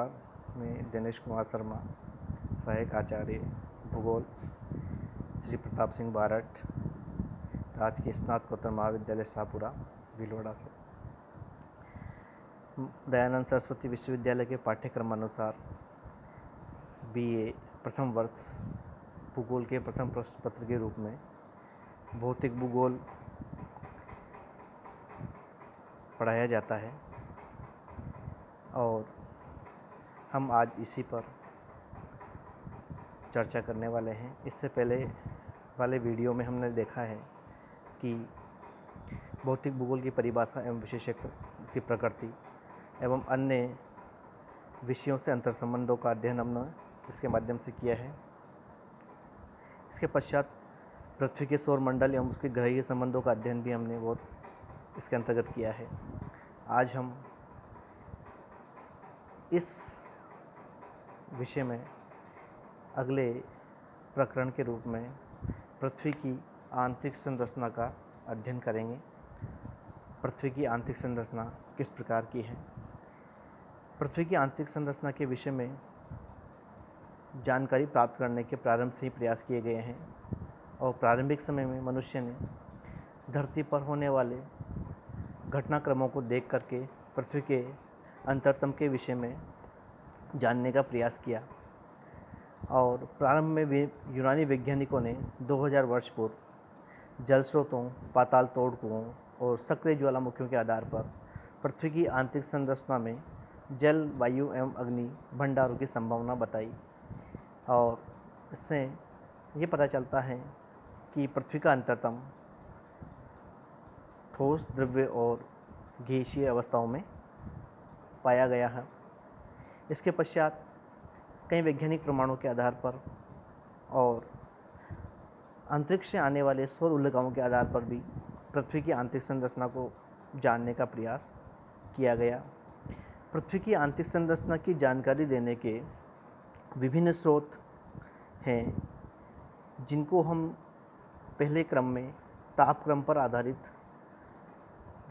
मैं दिनेश कुमार शर्मा, सहायक आचार्य भूगोल, श्री प्रताप सिंह बारठ, राजकीय स्नातकोत्तर महाविद्यालय शाहपुरा, भीलवाड़ा से। दयानंद सरस्वती विश्वविद्यालय के पाठ्यक्रम अनुसार बीए प्रथम वर्ष भूगोल के प्रथम प्रश्न पत्र के रूप में भौतिक भूगोल पढ़ाया जाता है और हम आज इसी पर चर्चा करने वाले हैं। इससे पहले वाले वीडियो में हमने देखा है कि भौतिक भूगोल की परिभाषा एवं विशेषज्ञ, इसकी प्रकृति एवं अन्य विषयों से अंतर संबंधों का अध्ययन हमने इसके माध्यम से किया है। इसके पश्चात पृथ्वी के सौरमंडल एवं उसके ग्रहीय संबंधों का अध्ययन भी हमने बहुत इसके अंतर्गत किया है। आज हम इस विषय में अगले प्रकरण के रूप में पृथ्वी की आंतरिक संरचना का अध्ययन करेंगे। पृथ्वी की आंतरिक संरचना किस प्रकार की है? पृथ्वी की आंतरिक संरचना के विषय में जानकारी प्राप्त करने के प्रारंभ से ही प्रयास किए गए हैं और प्रारंभिक समय में मनुष्य ने धरती पर होने वाले घटनाक्रमों को देख करके पृथ्वी के अंतरतम के विषय में जानने का प्रयास किया और प्रारंभ में भी यूनानी वैज्ञानिकों ने 2000 वर्ष पूर्व जल स्रोतों, पाताल तोड़ कुओं और सक्रिय ज्वालामुखियों के आधार पर पृथ्वी की आंतरिक संरचना में जल, वायु एवं अग्नि भंडारों की संभावना बताई और इससे ये पता चलता है कि पृथ्वी का अंतरतम ठोस, द्रव्य और गैसीय अवस्थाओं में पाया गया है। इसके पश्चात कई वैज्ञानिक प्रमाणों के आधार पर और अंतरिक्ष से आने वाले सौर उल्काओं के आधार पर भी पृथ्वी की आंतरिक संरचना को जानने का प्रयास किया गया। पृथ्वी की आंतरिक संरचना की जानकारी देने के विभिन्न स्रोत हैं, जिनको हम पहले क्रम में तापक्रम पर आधारित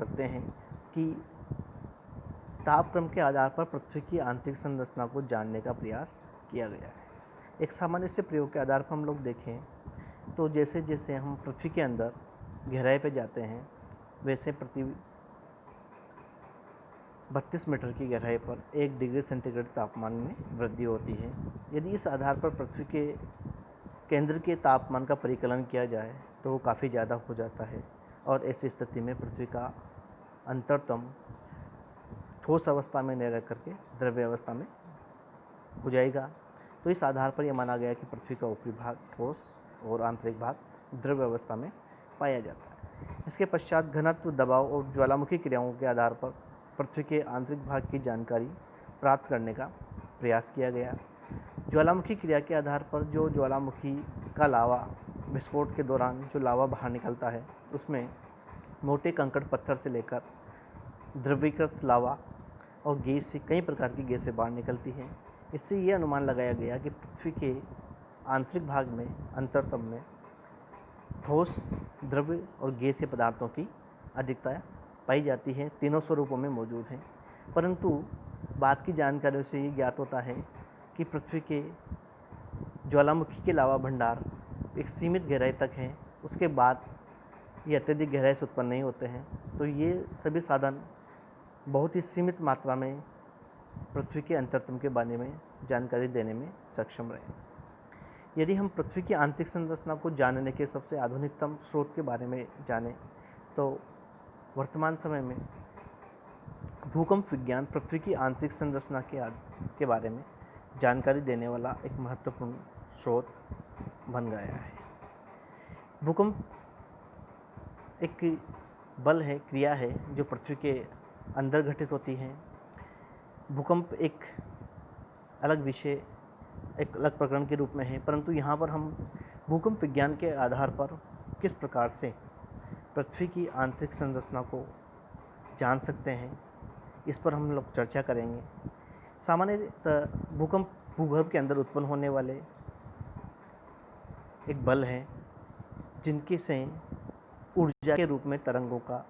रखते हैं कि तापक्रम के आधार पर पृथ्वी की आंतरिक संरचना को जानने का प्रयास किया गया है। एक सामान्य से प्रयोग के आधार पर हम लोग देखें तो जैसे जैसे हम पृथ्वी के अंदर गहराई पर जाते हैं वैसे प्रति 32 मीटर की गहराई पर 1 डिग्री सेंटीग्रेड तापमान में वृद्धि होती है। यदि इस आधार पर पृथ्वी के केंद्र के तापमान का परिकलन किया जाए तो वो काफ़ी ज़्यादा हो जाता है और ऐसी स्थिति में पृथ्वी का अंतरतम ठोस अवस्था में न रह करके द्रव्य अवस्था में हो जाएगा। तो इस आधार पर यह माना गया कि पृथ्वी का ऊपरी भाग ठोस और आंतरिक भाग द्रव्य अवस्था में पाया जाता है। इसके पश्चात घनत्व, दबाव और ज्वालामुखी क्रियाओं के आधार पर पृथ्वी के आंतरिक भाग की जानकारी प्राप्त करने का प्रयास किया गया। ज्वालामुखी क्रिया के आधार पर जो ज्वालामुखी का लावा विस्फोट के दौरान जो लावा बाहर निकलता है उसमें मोटे कंकड़ पत्थर से लेकर द्रवीकृत लावा और गैस से कई प्रकार की गैसें बाहर निकलती हैं। इससे ये अनुमान लगाया गया कि पृथ्वी के आंतरिक भाग में अंतरतम में ठोस, द्रव्य और गैसीय पदार्थों की अधिकता पाई जाती है। तीनों स्वरूपों में मौजूद हैं। परंतु बाद की जानकारियों से ये ज्ञात होता है कि पृथ्वी के ज्वालामुखी के लावा भंडार एक सीमित गहराई तक हैं, उसके बाद ये अत्यधिक गहराई से उत्पन्न नहीं होते हैं। तो ये सभी साधन बहुत ही सीमित मात्रा में पृथ्वी के अंतरतम के बारे में जानकारी देने में सक्षम रहे। यदि हम पृथ्वी की आंतरिक संरचना को जानने के सबसे आधुनिकतम स्रोत के बारे में जानें तो वर्तमान समय में भूकंप विज्ञान पृथ्वी की आंतरिक संरचना के बारे में जानकारी देने वाला एक महत्वपूर्ण स्रोत बन गया है। भूकंप एक बल है, क्रिया है जो पृथ्वी के अंदर घटित होती हैं। भूकंप एक अलग विषय, एक अलग प्रकरण के रूप में है, परंतु यहाँ पर हम भूकंप विज्ञान के आधार पर किस प्रकार से पृथ्वी की आंतरिक संरचना को जान सकते हैं, इस पर हम लोग चर्चा करेंगे। सामान्यतः भूकंप भूगर्भ के अंदर उत्पन्न होने वाले एक बल है जिनके से ऊर्जा के रूप में तरंगों का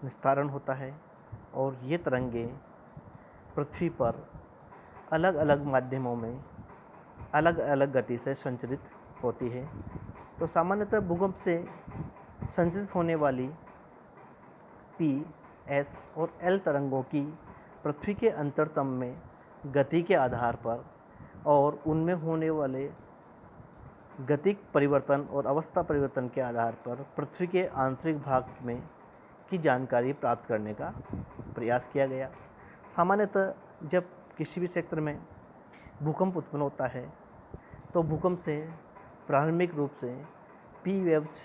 निस्तारण होता है और ये तरंगे पृथ्वी पर अलग अलग माध्यमों में अलग अलग गति से संचरित होती है। तो सामान्यतः भूकंप से संचरित होने वाली पी, एस और एल तरंगों की पृथ्वी के अंतरतम में गति के आधार पर और उनमें होने वाले गतिक परिवर्तन और अवस्था परिवर्तन के आधार पर पृथ्वी के आंतरिक भाग में की जानकारी प्राप्त करने का प्रयास किया गया। सामान्यतः जब किसी भी क्षेत्र में भूकंप उत्पन्न होता है तो भूकंप से प्रारंभिक रूप से पी वेव्स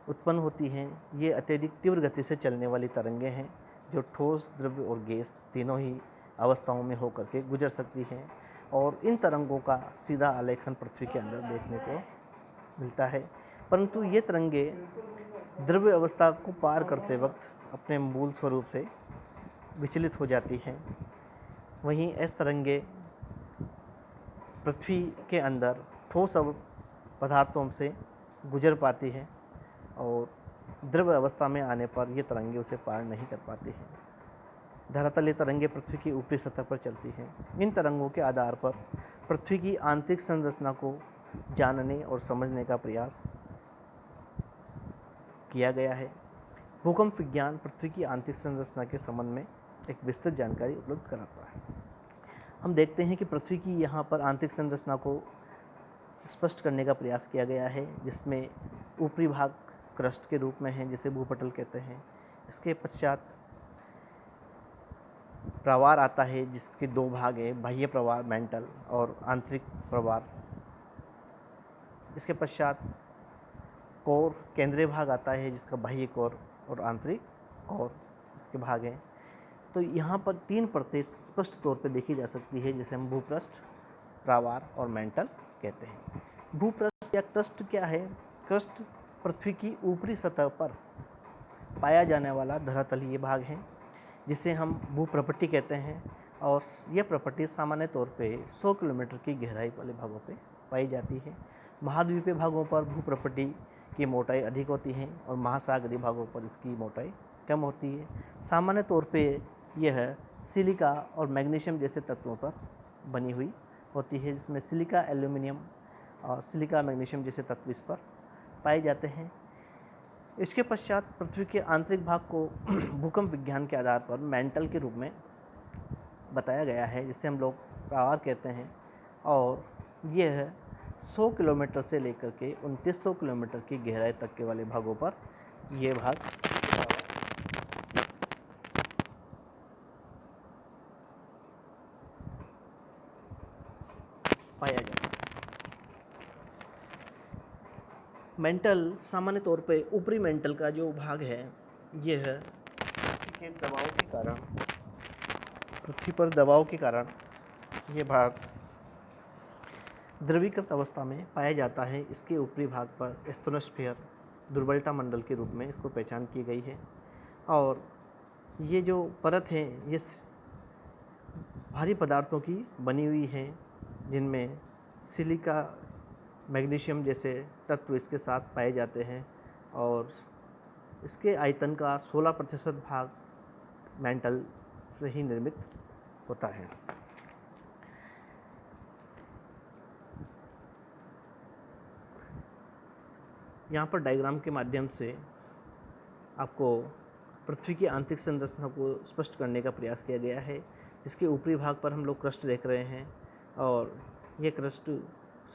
उत्पन्न होती हैं। ये अत्यधिक तीव्र गति से चलने वाली तरंगें हैं जो ठोस, द्रव्य और गैस तीनों ही अवस्थाओं में होकर के गुजर सकती हैं और इन तरंगों का सीधा आलेखन पृथ्वी के अंदर देखने को मिलता है। परंतु ये तरंगे द्रव्य अवस्था को पार करते वक्त अपने मूल स्वरूप से विचलित हो जाती हैं। वहीं एस तरंगे पृथ्वी के अंदर ठोस पदार्थों से गुजर पाती है और द्रव्य अवस्था में आने पर ये तरंगे उसे पार नहीं कर पाती हैं। धरातलीय तरंगे पृथ्वी की ऊपरी सतह पर चलती हैं। इन तरंगों के आधार पर पृथ्वी की आंतरिक संरचना को जानने और समझने का प्रयास किया गया है। भूकंप विज्ञान पृथ्वी की आंतरिक संरचना के संबंध में एक विस्तृत जानकारी उपलब्ध कराता है। हम देखते हैं कि पृथ्वी की यहाँ पर आंतरिक संरचना को स्पष्ट करने का प्रयास किया गया है, जिसमें ऊपरी भाग क्रस्ट के रूप में है जिसे भूपटल कहते हैं। इसके पश्चात प्रवार आता है जिसके दो भाग हैं, बाह्य प्रवार मेंटल और आंतरिक प्रवार। इसके पश्चात कोर केंद्रीय भाग आता है जिसका बाह्य कोर और आंतरिक कोर इसके भाग हैं। तो यहाँ पर तीन परतें स्पष्ट तौर पर देखी जा सकती है जिसे हम भूपृष्ठ, प्रवार और मेंटल कहते हैं। भूपृष्ठ या क्रस्ट क्या है? क्रस्ट पृथ्वी की ऊपरी सतह पर पाया जाने वाला धरातलीय भाग है जिसे हम भूप्रपट्टी कहते हैं और यह प्रपट्टी सामान्य तौर पे 100 किलोमीटर की गहराई वाले भागों पे पाई जाती है। महाद्वीपीय भागों पर भूप्रपट्टी की मोटाई अधिक होती है और महासागरीय भागों पर इसकी मोटाई कम होती है। सामान्य तौर पे यह सिलिका और मैग्नीशियम जैसे तत्वों पर बनी हुई होती है, जिसमें सिलिका, एल्यूमिनियम और सिलिका मैग्नीशियम जैसे तत्व इस पर पाए जाते हैं। इसके पश्चात पृथ्वी के आंतरिक भाग को भूकंप विज्ञान के आधार पर मेंटल के रूप में बताया गया है जिसे हम लोग प्रवार कहते हैं और यह 100 किलोमीटर से लेकर के 2900 किलोमीटर की गहराई तक के वाले भागों पर यह भाग पाया जाता है। मेंटल सामान्य तौर पे ऊपरी मेंटल का जो भाग है यह के दबाव के कारण, पृथ्वी पर दबाव के कारण यह भाग द्रवीकृत अवस्था में पाया जाता है। इसके ऊपरी भाग पर एस्टोनोस्फीयर, दुर्बलता मंडल के रूप में इसको पहचान की गई है और ये जो परत है ये भारी पदार्थों की बनी हुई है जिनमें सिलिका, मैग्नीशियम जैसे तत्व इसके साथ पाए जाते हैं और इसके आयतन का 16% भाग मेंटल से ही निर्मित होता है। यहाँ पर डायग्राम के माध्यम से आपको पृथ्वी की आंतरिक संरचना को स्पष्ट करने का प्रयास किया गया है, जिसके ऊपरी भाग पर हम लोग क्रस्ट देख रहे हैं और ये क्रस्ट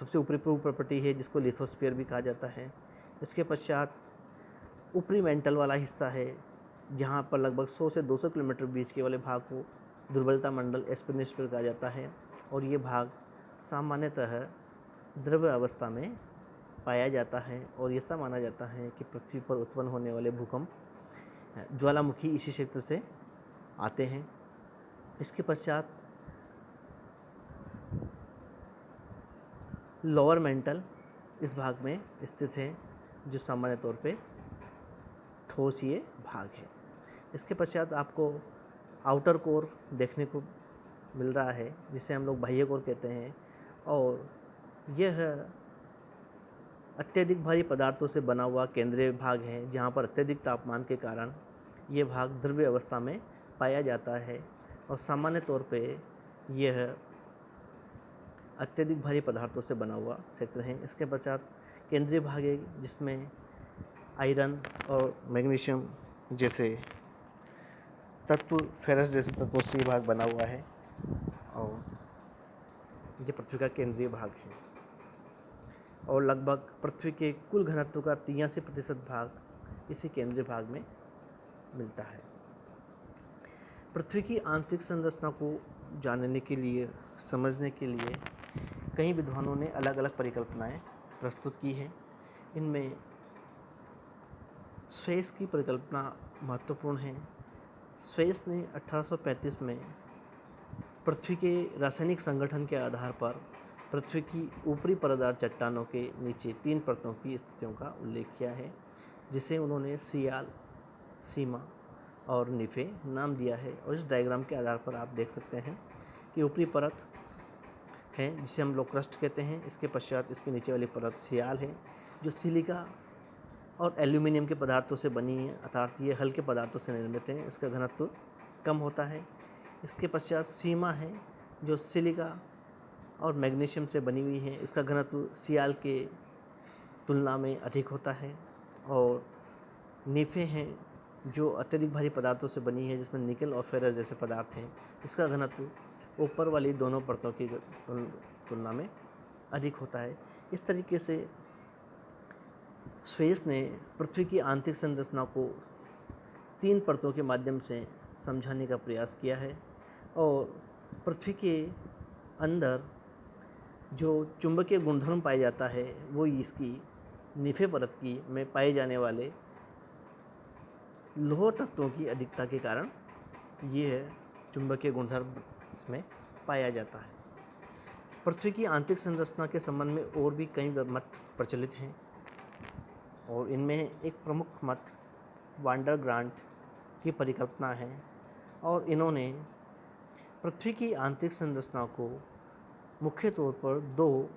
सबसे ऊपरी प्रॉपर्टी है जिसको लिथोस्फीयर भी कहा जाता है। इसके पश्चात ऊपरी मेंटल वाला हिस्सा है जहाँ पर लगभग 100 से 200 किलोमीटर बीच के वाले भाग को दुर्बलता मंडल, एस्टोनोस्फीयर कहा जाता है और ये भाग सामान्यतः द्रव्य अवस्था में पाया जाता है और ऐसा माना जाता है कि पृथ्वी पर उत्पन्न होने वाले भूकंप ज्वालामुखी इसी क्षेत्र से आते हैं। इसके पश्चात लोअर मेंटल इस भाग में स्थित है जो सामान्य तौर पे ठोस ये भाग है। इसके पश्चात आपको आउटर कोर देखने को मिल रहा है जिसे हम लोग बाह्य कोर कहते हैं और यह अत्यधिक भारी पदार्थों से बना हुआ केंद्रीय भाग है जहाँ पर अत्यधिक तापमान के कारण ये भाग द्रव्य अवस्था में पाया जाता है और सामान्य तौर पे यह अत्यधिक भारी पदार्थों से बना हुआ क्षेत्र है। इसके पश्चात केंद्रीय भाग है जिसमें आयरन और मैग्नीशियम जैसे तत्व, फेरस जैसे तत्वों से भाग बना हुआ है और ये पृथ्वी का केंद्रीय भाग है। और लगभग पृथ्वी के कुल घनत्व का 83% भाग इसी केंद्रीय भाग में मिलता है। पृथ्वी की आंतरिक संरचना को जानने के लिए, समझने के लिए कई विद्वानों ने अलग अलग परिकल्पनाएं प्रस्तुत की हैं। इनमें स्वेस की परिकल्पना महत्वपूर्ण है। स्वेस ने 1835 में पृथ्वी के रासायनिक संगठन के आधार पर पृथ्वी की ऊपरी परतदार चट्टानों के नीचे 3 परतों की स्थितियों का उल्लेख किया है, जिसे उन्होंने सियाल, सीमा और निफे नाम दिया है। और इस डायग्राम के आधार पर आप देख सकते हैं कि ऊपरी परत है जिसे हम लोग क्रस्ट कहते हैं। इसके पश्चात इसके नीचे वाली परत सियाल है जो सिलिका और एल्यूमिनियम के पदार्थों से बनी है, अर्थात ये हल्के पदार्थों से निर्मित है। इसका घनत्व कम होता है। इसके पश्चात सीमा है जो सिलिका और मैग्नीशियम से बनी हुई है। इसका घनत्व सियाल के तुलना में अधिक होता है। और निफे हैं जो अत्यधिक भारी पदार्थों से बनी है, जिसमें निकल और फेरस जैसे पदार्थ हैं। इसका घनत्व ऊपर वाली दोनों परतों की तुलना में अधिक होता है। इस तरीके से स्वेस ने पृथ्वी की आंतरिक संरचना को 3 परतों के माध्यम से समझाने का प्रयास किया है। और पृथ्वी के अंदर जो चुंबकीय गुणधर्म पाया जाता है वो इसकी निफे परत की में पाए जाने वाले लौह तत्वों की अधिकता के कारण ये चुंबकीय गुणधर्म इसमें पाया जाता है। पृथ्वी की आंतरिक संरचना के संबंध में और भी कई मत प्रचलित हैं और इनमें एक प्रमुख मत वांडर ग्रांट की परिकल्पना है। और इन्होंने पृथ्वी की आंतरिक संरचना को मुख्य तौर पर 2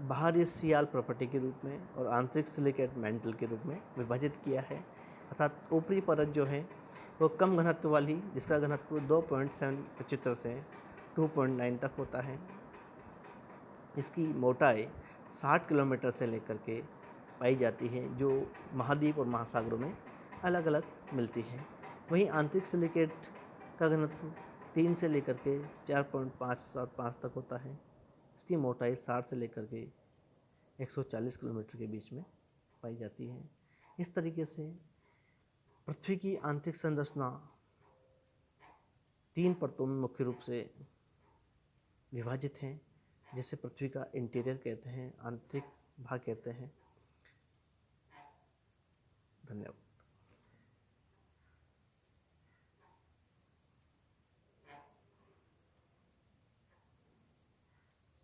बाहरी सियाल प्रॉपर्टी के रूप में और आंतरिक सिलिकेट मेंटल के रूप में विभाजित किया है। अर्थात ऊपरी परत जो है वो कम घनत्व वाली, जिसका घनत्व 2.75 से 2.9 तक होता है। इसकी मोटाई 60 किलोमीटर से लेकर के पाई जाती है, जो महाद्वीप और महासागरों में अलग अलग मिलती है। वहीं आंतरिक सिलिकेट का घनत्व 3 से लेकर के 4.575 तक होता है। इसकी मोटाई 60 से लेकर के 140 किलोमीटर के बीच में पाई जाती है। इस तरीके से पृथ्वी की आंतरिक संरचना 3 परतों में मुख्य रूप से विभाजित है, जिसे पृथ्वी का इंटीरियर कहते हैं, आंतरिक भाग कहते हैं। धन्यवाद।